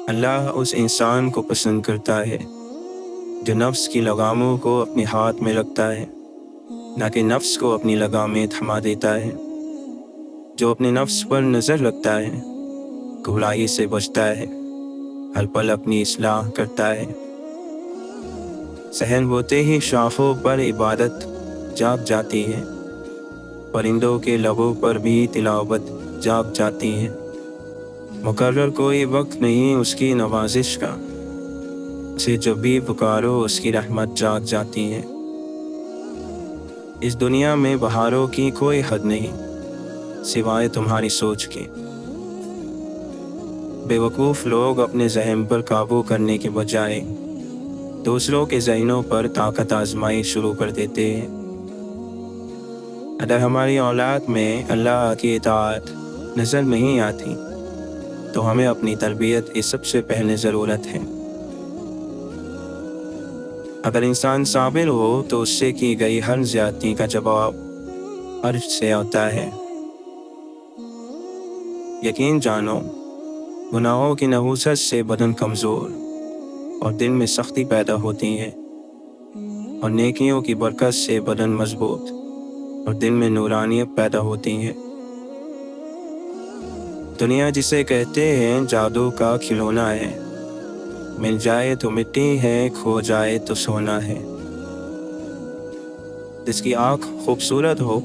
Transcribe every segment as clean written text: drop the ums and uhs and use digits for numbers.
اللہ اس انسان کو پسند کرتا ہے جو نفس کی لگاموں کو اپنے ہاتھ میں رکھتا ہے، نہ کہ نفس کو اپنی لگامیں تھما دیتا ہے۔ جو اپنے نفس پر نظر رکھتا ہے، گمراہی سے بچتا ہے، ہر پل اپنی اصلاح کرتا ہے۔ صحن ہوتے ہی شاخوں پر عبادت جاگ جاتی ہے، پرندوں کے لبوں پر بھی تلاوت جاگ جاتی ہے۔ مقرر کوئی وقت نہیں اس کی نوازش کا، اسے جب بھی پکارو اس کی رحمت جاگ جاتی ہے۔ اس دنیا میں بہاروں کی کوئی حد نہیں سوائے تمہاری سوچ کے۔ بے وقوف لوگ اپنے ذہن پر قابو کرنے کے بجائے دوسروں کے ذہنوں پر طاقت آزمائی شروع کر دیتے ہیں۔ اگر ہماری اولاد میں اللہ کی اطاعت نظر نہیں آتی تو ہمیں اپنی تربیت کی سب سے پہلے ضرورت ہے۔ اگر انسان صابر ہو تو اس سے کی گئی ہر زیادتی کا جواب عرش سے آتا ہے۔ یقین جانو، گناہوں کی نحوست سے بدن کمزور اور دل میں سختی پیدا ہوتی ہے، اور نیکیوں کی برکت سے بدن مضبوط اور دل میں نورانیت پیدا ہوتی ہے۔ دنیا جسے کہتے ہیں جادو کا کھلونا ہے، مل جائے تو مٹی ہے، کھو جائے تو سونا ہے۔ جس کی آنکھ خوبصورت ہو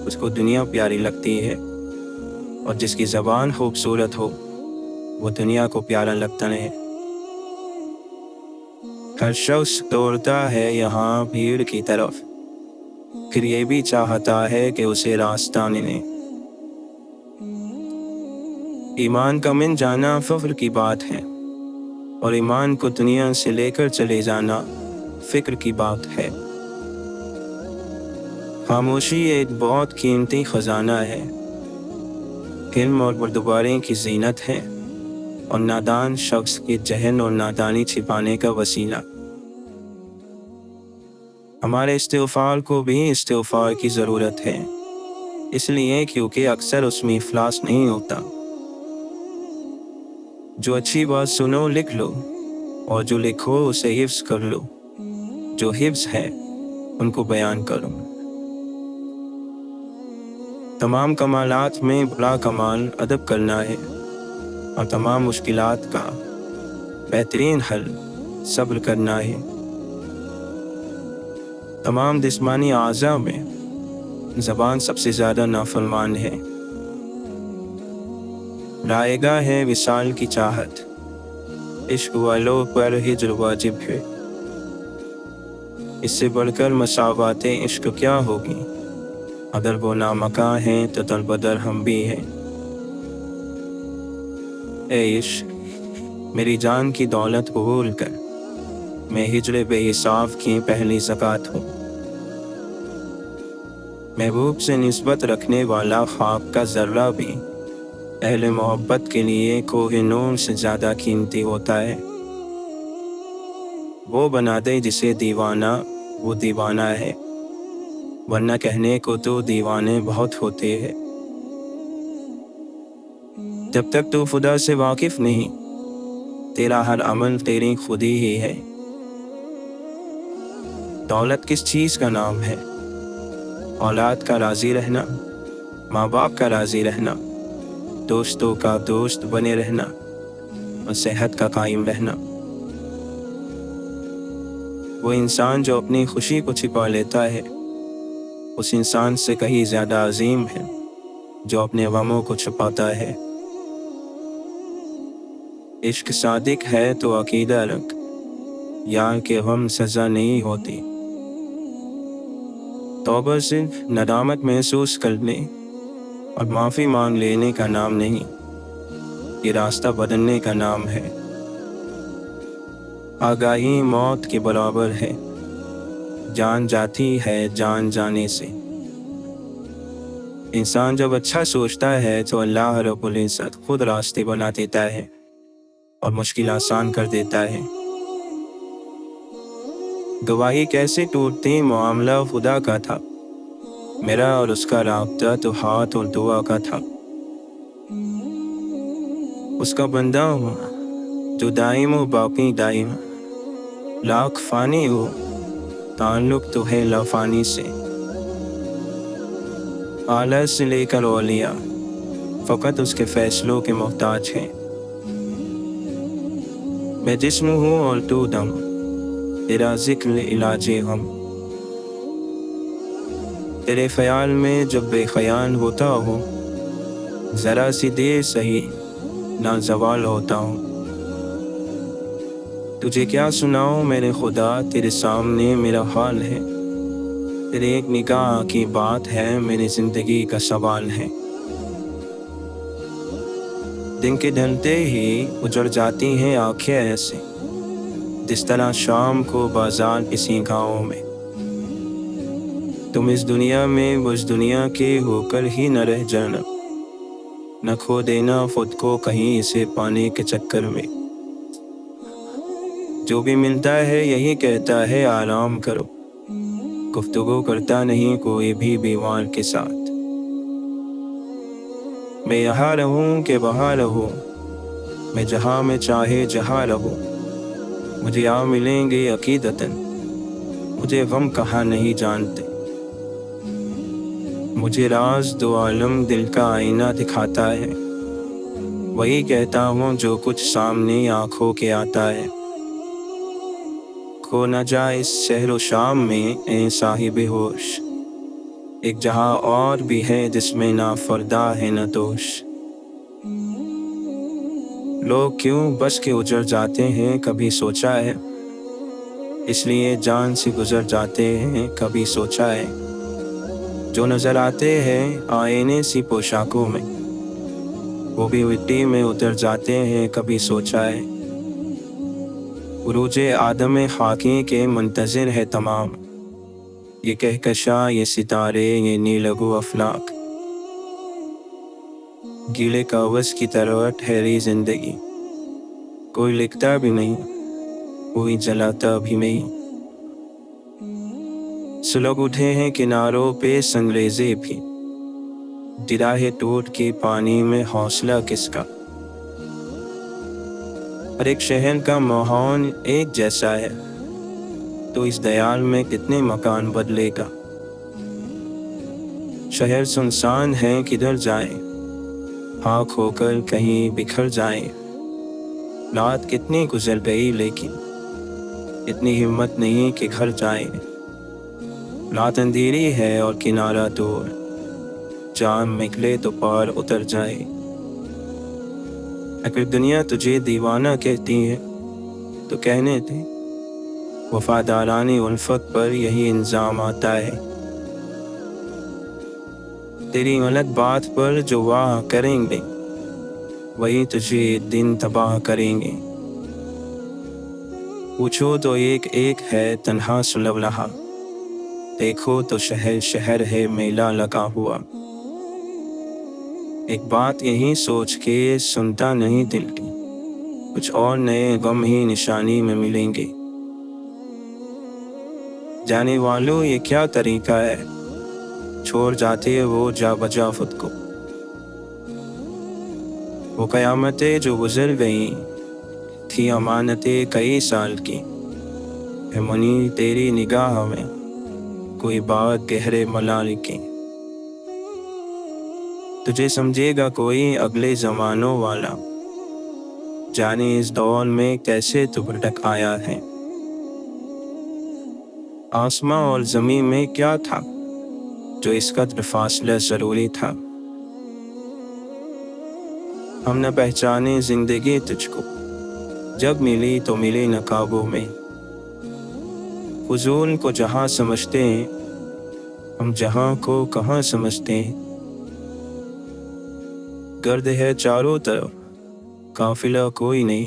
اس کو دنیا پیاری لگتی ہے، اور جس کی زبان خوبصورت ہو وہ دنیا کو پیارا لگتا ہے۔ ہر شخص دوڑتا ہے یہاں بھیڑ کی طرف، پھر یہ بھی چاہتا ہے کہ اسے راستہ ملے۔ ایمان کا من جانا فخر کی بات ہے، اور ایمان کو دنیا سے لے کر چلے جانا فکر کی بات ہے۔ خاموشی ایک بہت قیمتی خزانہ ہے، علم اور بردباری کی زینت ہے، اور نادان شخص کے جہل اور نادانی چھپانے کا وسیلہ۔ ہمارے استغفار کو بھی استغفار کی ضرورت ہے، اس لیے کیونکہ اکثر اس میں اخلاص نہیں ہوتا۔ جو اچھی بات سنو لکھ لو، اور جو لکھو اسے حفظ کر لو، جو حفظ ہے ان کو بیان کرو۔ تمام کمالات میں بڑا کمال ادب کرنا ہے، اور تمام مشکلات کا بہترین حل صبر کرنا ہے۔ تمام جسمانی اعضاء میں زبان سب سے زیادہ نافرمان ہے۔ رائے گاہ ہے وصال کی چاہت، عشق والوں پر ہجر واجب ہے۔ اس سے بڑھ کر مساوات عشق کیا ہوگی، اگر وہ نامکاں ہیں تو دربدر ہم بھی ہیں۔ اے عشق، میری جان کی دولت قبول کر، میں ہجر بے حساب کی پہلی زکوٰۃ ہوں۔ محبوب سے نسبت رکھنے والا خواب کا ذرہ بھی اہل محبت کے لیے کوہ نور سے زیادہ قیمتی ہوتا ہے۔ وہ بنا دے جسے دیوانہ وہ دیوانہ ہے، ورنہ کہنے کو تو دیوانے بہت ہوتے ہیں۔ جب تک تو خدا سے واقف نہیں، تیرا ہر عمل تیری خودی ہی ہے۔ دولت کس چیز کا نام ہے؟ اولاد کا راضی رہنا، ماں باپ کا راضی رہنا، دوستوں کا دوست بنے رہنا، اور صحت کا قائم رہنا۔ وہ انسان جو اپنی خوشی کو چھپا لیتا ہے اس انسان سے کہیں زیادہ عظیم ہے جو اپنے غموں کو چھپاتا ہے۔ عشق صادق ہے تو عقیدہ رکھ، یار کے غم سزا نہیں ہوتی۔ توبہ صرف ندامت محسوس کرنے اور معافی مانگ لینے کا نام نہیں، یہ راستہ بدلنے کا نام ہے۔ آگاہی موت کے برابر ہے، جان جاتی ہے جان جانے سے۔ انسان جب اچھا سوچتا ہے تو اللہ رب العزت خود راستے بنا دیتا ہے اور مشکل آسان کر دیتا ہے۔ گواہی کیسے ٹوٹتی معاملہ خدا کا تھا، میرا اور اس کا رابطہ تو ہاتھ اور دعا کا تھا۔ اس کا بندہ ہوں जो दाइम हो बाकी दाइम, लाख फ़ानी हो ताल्लुक़ तो है लाफ़ानी से। आला से लेकर औलिया फ़कत उसके फ़ैसलों के मोहताज हैं। मैं जिस्म हूँ और तू दम, तेरा ज़िक्र इलाजे हम। तेरे ख़याल में जब बेख़याल होता हूँ, ज़रा सी देर सही ना ज़वाल होता हूँ। तुझे क्या सुनाऊँ मेरे खुदा, तेरे सामने मेरा हाल है। तेरे एक निगाह की बात है, मेरी ज़िंदगी का सवाल है। दिन के ढलते ही उजड़ जाती हैं आँखें ऐसे, जिस तरह शाम को बाजार किसी गाँव में। तुम इस दुनिया में उस दुनिया के होकर ही न रह जाना, न खो देना खुद को कहीं इसे पाने के चक्कर में। जो भी मिलता है यही कहता है आराम करो, गुफ्तगू करता नहीं कोई भी बीमार के साथ। मैं यहाँ रहूँ कि वहाँ रहूँ, मैं जहाँ में चाहे जहाँ रहूँ, मुझे यहाँ मिलेंगे अकीदतन, मुझे गम कहाँ नहीं जानते। मुझे राज दो आलम दिल का आईना दिखाता है, वही कहता हूँ जो कुछ सामने आँखों के आता है। खो न जाए इस शहर व शाम में ए साहिब होश, एक जहाँ और भी है जिसमें ना फर्दा है न दोष। लोग क्यों बस के उजड़ जाते हैं कभी सोचा है, इसलिए जान से गुजर जाते हैं कभी सोचा है। जो नजर आते हैं आईने सी पोशाकों में, वो भी मिट्टी में उतर जाते हैं कभी सोचा है। उरूजे आदम खाकी के मुंतज़िर है तमाम, ये कहकशा ये सितारे ये नीलगो अफलाक। गीले कागज़ की तरह ठहरी जिंदगी, कोई लिखता भी नहीं कोई जलाता भी नहीं। सुलग उठे हैं किनारों पे संगरेज़े भी, दिराहे टूट के पानी में हौसला किसका। हर एक शहर का माहौल एक जैसा है, तो इस दयाल में कितने मकान बदलेगा। शहर सुनसान है किधर जाए, खाक होकर कहीं बिखर जाए। रात कितनी गुजर गई लेकिन इतनी हिम्मत नहीं कि घर जाए। रात अंधेरी है और किनारा दूर, जान निकले तो पार उतर जाए। अगर दुनिया तुझे दीवाना कहती है तो कहने दे, वफादारानी उल्फत पर यही इल्ज़ाम आता है। तेरी गलत बात पर जो वाह करेंगे, वही तुझे दिन तबाह करेंगे। पूछो तो एक एक है तन्हा सुलग रहा, देखो तो शहर शहर है मेला लगा हुआ। एक बात यही सोच के सुनता नहीं दिल की, कुछ और नए गम ही निशानी में मिलेंगे। जाने वालों ये क्या तरीका है, छोड़ जाते वो जा बजा खुद को। वो क़यामतें जो गुजर गई थी अमानतें कई साल की, है मनी तेरी निगाह में कोई बात गहरे मलाल की। तुझे समझेगा कोई अगले ज़मानों वाला, जाने इस दौर में कैसे तू भटक आया है। आसमां और ज़मीन में क्या था जो इस कदर फासला ज़रूरी था। हम न पहचाने ज़िंदगी तुझको, जब मिली तो मिली नकाबों में। फजूल को जहाँ समझते हैं, हम जहाँ को कहाँ समझते हैं। गर्द है चारों तरफ, काफिला कोई नहीं,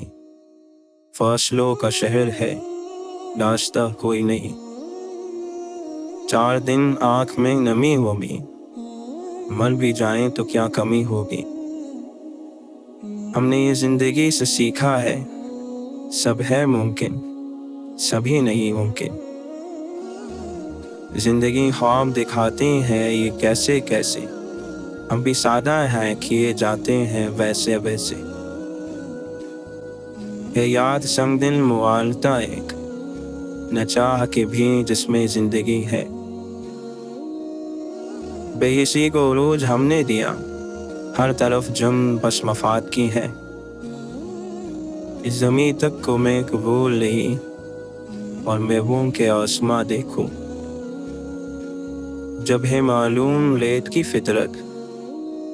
फासलों का शहर है, रास्ता कोई नहीं। 4 दिन आँख में नमी होगी, मर भी जाएं तो क्या कमी होगी। हमने ये ज़िंदगी से सीखा है, सब है मुमकिन, सभी नहीं मुमकिन। ज़िंदगी ख्वाब दिखाती है ये कैसे कैसे, हम भी सादा हैं किए जाते हैं वैसे वैसे। ہے याद संग दिल मुआलता एक, न चाह के भी जिसमें जिंदगी है। बेहिसी को उरूज हमने दिया, हर तरफ जम बस मफाद की है। इस ज़मीं तक को मैं कबूल नहीं, और महबूब के आसमां देखूं। जब है मालूम लेट की फितरत,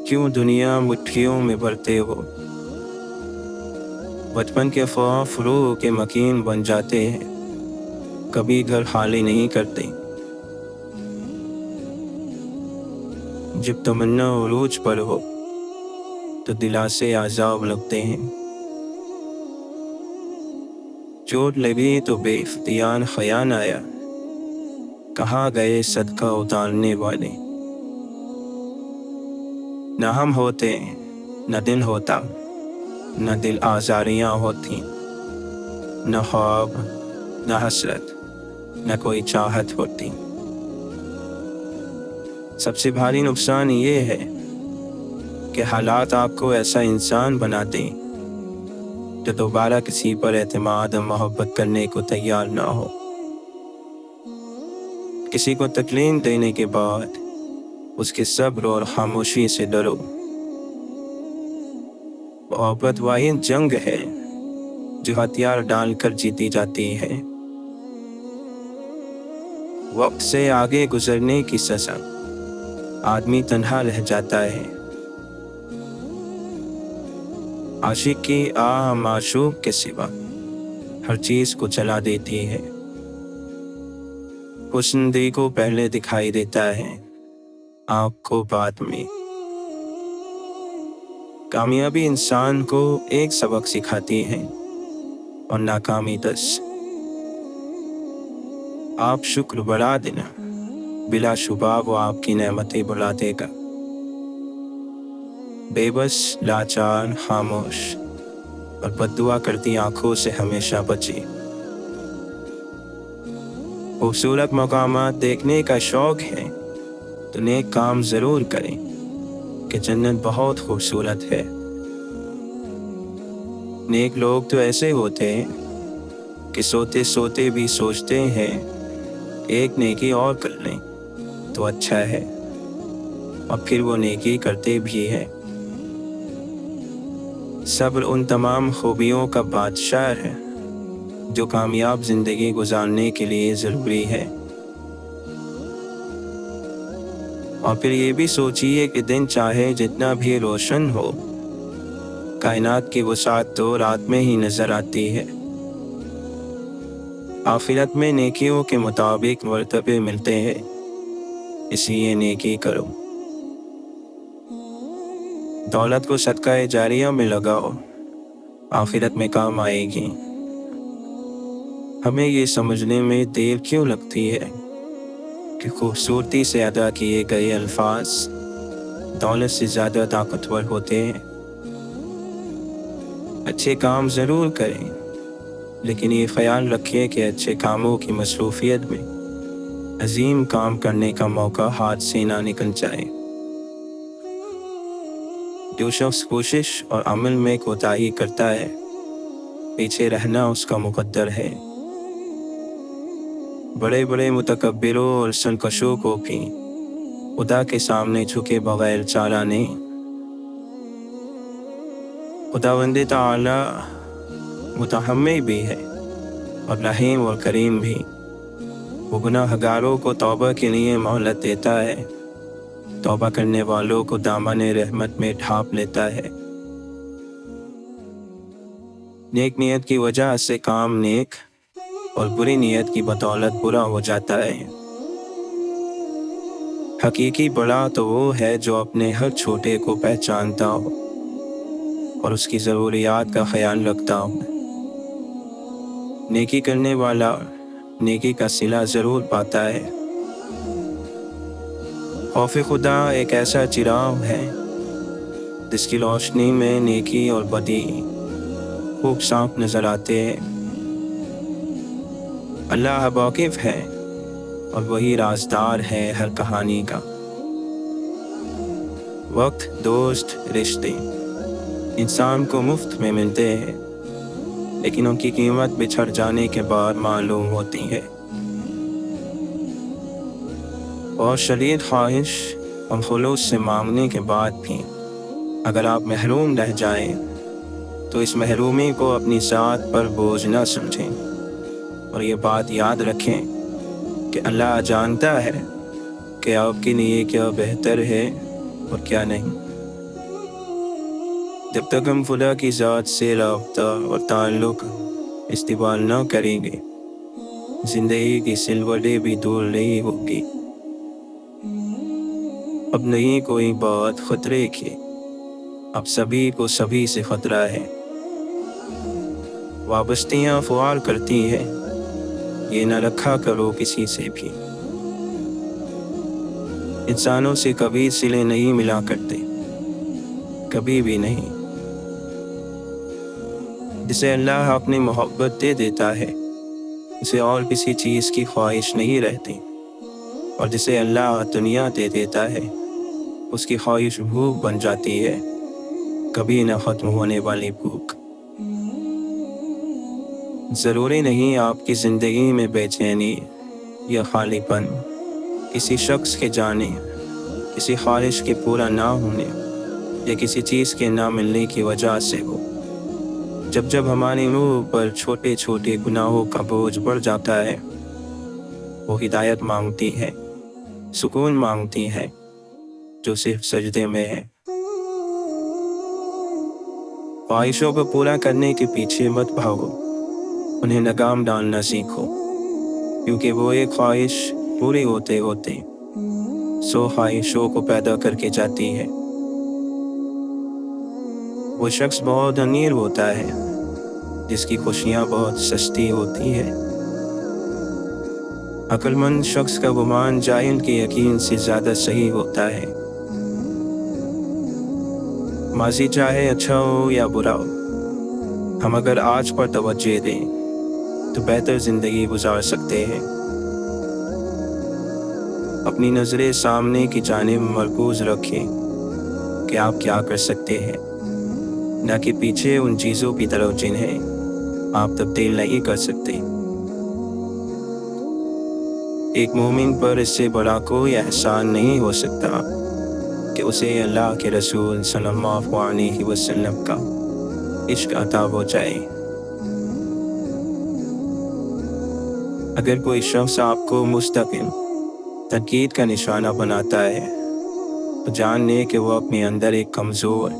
क्यों दुनिया मुट्ठियों में भरते हो। बचपन के ख्वाब रूह के मकीन बन जाते हैं, कभी घर खाली नहीं करते। जब तमन्ना उरूज पर हो तो दिलासे आजाब लगते हैं। चोट लगी तो बेइख्तियार ख्याल आया, कहाँ गए सदका उतारने वाले। न हम होते न दिल होता, न दिल आजारियाँ होती, न ख्वाब न हसरत न कोई चाहत होती। सबसे भारी नुकसान ये है कि हालात आपको ऐसा इंसान बनाते जो दोबारा किसी पर एतमाद और मोहब्बत करने को तैयार ना हो। किसी को तकलीफ देने के बाद उसके सब्र और खामोशी से डरो। मोहब्बत वाहिद जंग है जो हथियार डालकर जीती जाती है। वक्त से आगे गुजरने की सजा, आदमी तन्हा रह जाता है। आशिक की आह माशूक के सिवा हर चीज को चला देती है। हुस्न दिल को पहले दिखाई देता है, आँख को बाद में। कामयाबी इंसान को एक सबक सिखाती है और नाकामी 10। आप शुक्र बढ़ा देना, बिला शुबा वो आपकी नेमतें बुला देगा। बेबस, लाचार, खामोश और बद्दुआ करती आंखों से हमेशा बचे। खूबसूरत मकामात देखने का शौक है तो नेक काम जरूर करें कि जन्नत बहुत खूबसूरत है। नेक लोग तो ऐसे होते हैं कि सोते सोते भी सोचते हैं एक नेकी और कर लें तो अच्छा है, और फिर वो नेकी करते भी हैं। सब्र उन तमाम खूबियों का बादशाह है जो कामयाब जिंदगी गुजारने के लिए ज़रूरी है। और फिर ये भी सोचिए कि दिन चाहे जितना भी रोशन हो, कायनात की वसाअत तो रात में ही नजर आती है। आखिरत में नेकियों के मुताबिक मर्तबे मिलते हैं, इसलिए नेकी करो। दौलत को सदका जारिया में लगाओ, आखिरत में काम आएगी। हमें ये समझने में देर क्यों लगती है कि खूबसूरती से अदा किए गए अल्फाज दौलत से ज़्यादा ताकतवर होते हैं। अच्छे काम ज़रूर करें, लेकिन ये ख्याल रखिए कि अच्छे कामों की मसरूफियत में अजीम काम करने का मौका हाथ से ना निकल जाए। जो शख्स कोशिश और अमल में कोताही करता है, पीछे रहना उसका मुकद्दर है। बड़े बड़े मुतकब्बिरों और सरकशों को भी खुदा के सामने झुके बगैर चारा नहीं। खुदावंद ताला मुतहम्मिल भी है और रहीम और करीम भी। वो गुनाहगारों को तौबा के लिए मोहलत देता है, तौबा करने वालों को दामन रहमत में ढांप लेता है। नेक नियत की वजह से काम नेक और बुरी नियत की बदौलत बुरा हो जाता है। हकीकी बड़ा तो वो है जो अपने हर छोटे को पहचानता हो और उसकी ज़रूरियात का ख्याल रखता हो। नेकी करने वाला नेकी का सिला ज़रूर पाता है। खौफ खुदा एक ऐसा चिराग है जिसकी रोशनी में नेकी और बदी खूब साफ नजर आते हैं। अल्लाह वाकिफ है और वही राजदार है हर कहानी का। वक्त, दोस्त, रिश्ते इंसान को मुफ्त में मिलते हैं, लेकिन उनकी कीमत बिछड़ जाने के बाद मालूम होती है। और शदीद ख्वाहिश और खुलूस से मांगने के बाद भी अगर आप महरूम रह जाएं तो इस महरूमी को अपनी ज़ात पर बोझ न समझें, और ये बात याद रखें कि अल्लाह जानता है कि आपके लिए क्या बेहतर है और क्या नहीं। जब तक हम खुदा की ज़ात से राब्ता और ताल्लुक़ इस्तेमाल न करेंगे, ज़िंदगी की सिलवटें भी दूर नहीं होगी। अब नहीं कोई बात ख़तरे की, अब सभी को सभी से ख़तरा है। वाबस्तियाँ फ़वाल करती हैं, ये न रखा करो किसी से भी। इंसानों से कभी सिले नहीं मिला करते, कभी भी नहीं। जिसे अल्लाह अपनी मोहब्बत दे देता है, उसे और किसी चीज़ की ख्वाहिश नहीं रहती, और जिसे अल्लाह दुनिया दे देता है, उसकी ख्वाहिश भूख बन जाती है, कभी न ख़त्म होने वाली भूख। ज़रूरी नहीं आपकी ज़िंदगी में बेचैनी या खालीपन किसी शख्स के जाने, किसी ख्वाहिश के पूरा ना होने या किसी चीज़ के ना मिलने की वजह से हो। जब जब हमारे रूह पर छोटे छोटे गुनाहों का बोझ बढ़ जाता है, वो हिदायत मांगती है, सुकून मांगती है, जो सिर्फ सजदे में है। ख्वाहिशों को पूरा करने के पीछे मत भागो, उन्हें लगाम डालना सीखो, क्योंकि वो एक ख्वाहिश पूरी होते होते 100 ख्वाहिशों को पैदा करके जाती है। वो शख्स बहुत अमीर होता है जिसकी खुशियाँ बहुत सस्ती होती है। अक्लमंद शख्स का गुमान जाहिल के यकीन से ज़्यादा सही होता है। माज़ी चाहे अच्छा हो या बुरा हो, हम अगर आज पर तवज्जो दें तो बेहतर ज़िंदगी गुजार सकते हैं। अपनी नज़रें सामने की जानिब मरकूज़ रखें कि आप क्या कर सकते हैं, न कि पीछे उन चीज़ों की तरफ जिन्हें आप तब्दील नहीं कर सकते। एक मोमिन पर इससे बड़ा कोई एहसान नहीं हो सकता कि उसे अल्लाह के रसूल सल्लल्लाहु अलैहि वसल्लम का इश्क अता हो जाए। अगर कोई शख्स आपको मुस्तकिल तनकीद का निशाना बनाता है तो जान लें कि वो अपने अंदर एक कमज़ोर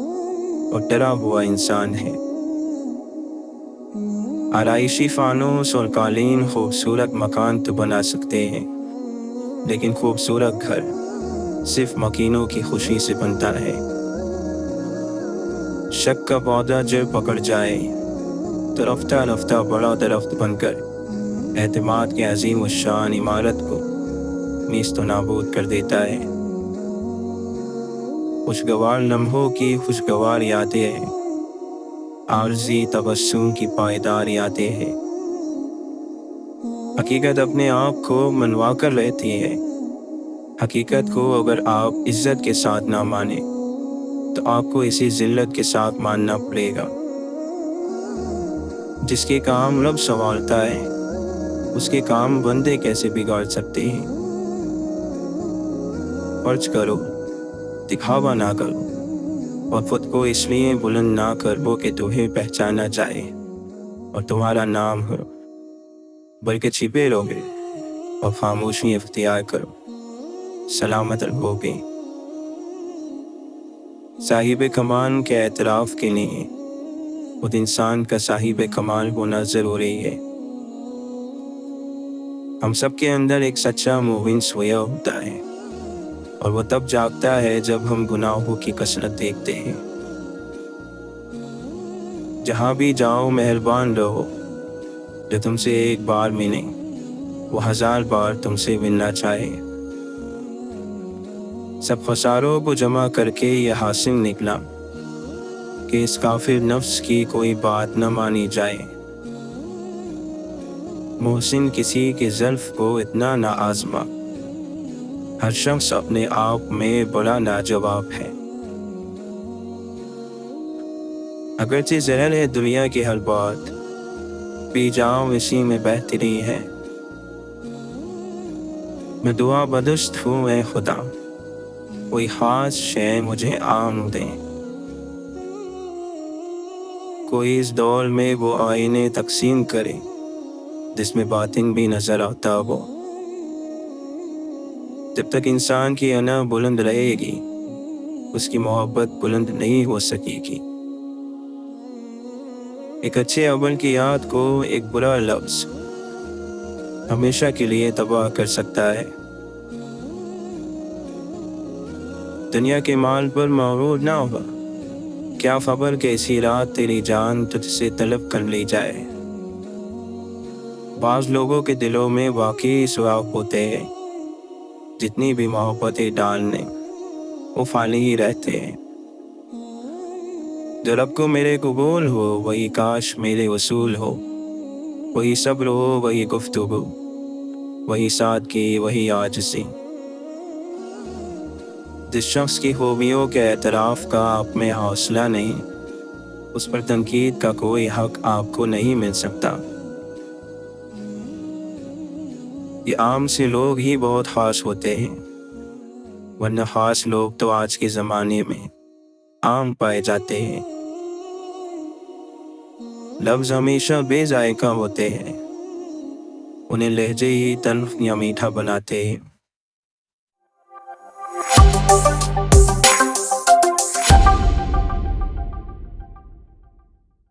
और डरा हुआ इंसान है। आराइशी फानूस और कालीन खूबसूरत मकान तो बना सकते हैं, लेकिन खूबसूरत घर सिर्फ मकीनों की खुशी से बनता है। शक का पौधा जब पकड़ जाए तो रफ्ता रफ्ता बड़ा दरख्त बनकर एतमाद के अजीम व शान इमारत को नीस्त नाबूद कर देता है। खुशगवार लम्हों की खुशगवार यादें हैं, आर्जी तबस्सुम की पायदार यादें हैं। हकीकत अपने आप को मनवा कर रहती है। हकीकत को अगर आप इज्जत के साथ ना माने तो आपको इसी जिल्लत के साथ मानना पड़ेगा। जिसके काम रब संभालता है, उसके काम बंदे कैसे बिगाड़ सकते हैं। फर्ज करो, दिखावा ना करो, और खुद को इसलिए बुलंद ना करो कि तुम्हें पहचाना जाए और तुम्हारा नाम हो, बल्कि छिपे रहोगे और खामोशी इख्तियार करो, सलामत रहोगे। साहिब कमाल के एतराफ़ के लिए खुद इंसान का साहिब कमाल होना ज़रूरी है। हम सब के अंदर एक सच्चा मोमिन सोया होता है, और वो तब जागता है जब हम गुनाहों की कसरत देखते हैं। जहाँ भी जाओ मेहरबान रहो, जो तुमसे एक बार मिले वो 1000 बार तुमसे मिलना चाहे। सब खसारों को जमा करके यह हासिल निकला कि इस काफिर नफ्स की कोई बात न मानी जाए। मोहसिन किसी के ज़ल्फ़ को इतना ना आज़मा, हर शख्स अपने आप में बड़ा लाजवाब है। अगरचे ज़हर है दुनिया की हर बात, पी जाऊं इसी में बेहतरी है। मैं दुआ बदुस्त हूँ ऐ खुदा, कोई खास शय मुझे आम दे। कोई इस दौर में वो आईने तकसीम करे जिसमें बातिन भी नजर आता हो। जब तक इंसान की अना बुलंद रहेगी, उसकी मोहब्बत बुलंद नहीं हो सकेगी। एक अच्छे अमल की याद को एक बुरा लफ्ज हमेशा के लिए तबाह कर सकता है। दुनिया के माल पर मगरूर ना होगा, क्या खबर कैसी रात तेरी जान तुझसे तलब कर ले जाए। बाज लोगों के दिलों में वाकई सुराग होते हैं, जितनी भी मोहब्बतें डालने वो फानी ही रहते हैं। जो रब को मेरे कबूल हो वही काश मेरे वसूल हो, वही सब्र हो वही गुफ्तगू, वही सादगी वही आजिज़ी। जिस शख्स की खूबियों के एतराफ़ का आप में हौसला नहीं, उस पर तनकीद का कोई हक आपको नहीं मिल सकता। ये आम से लोग ही बहुत ख़ास होते हैं, वरना ख़ास लोग तो आज के ज़माने में आम पाए जाते हैं। लफ्ज़ हमेशा बेजायका होते हैं, उन्हें लहजे ही तल्ख़ या मीठा बनाते हैं।